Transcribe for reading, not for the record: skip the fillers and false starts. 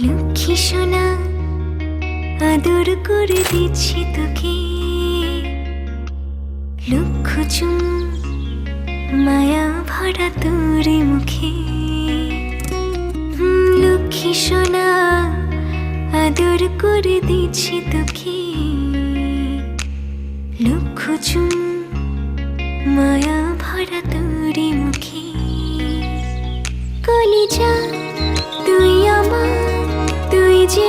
লক্ষ্মী সোনা আদর করে দিচ্ছি তোকে, লক্ষ চুম মায়া ভরা তোর মুখে। লক্ষ্মী সোনা আদর করে দিচ্ছি তোকে, লক্ষ চুম মায়া ভরা তোর মুখে। কলিজা তুই আমার, তুই যে